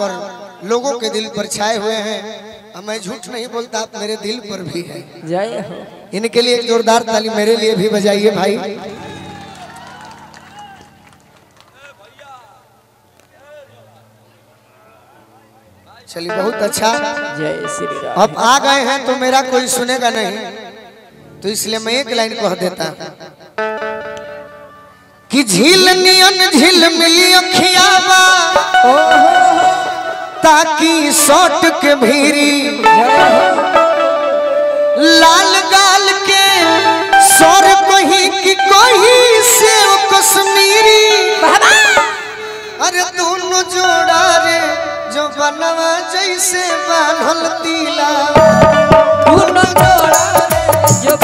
पर लोगों के दिल पर छाए हुए हैं। मैं झूठ नहीं बोलता, आप मेरे दिल पर भी है। जय हो। इनके लिए एक जोरदार ताली मेरे लिए भी बजाइए भाई। चलिए बहुत अच्छा। जय श्री राम। अब आ गए हैं तो मेरा कोई सुनेगा नहीं, तो इसलिए मैं एक लाइन कह देता कि झील नियन झील मिली अखियाबा ताकि सोट के भीरी लाल गाल के सौर कोही की कोही से कश्मीरी। अरे दोनों जोड़ा रे जो बनवा जैसे बांधल तीला, दोनों जोड़ा रे जो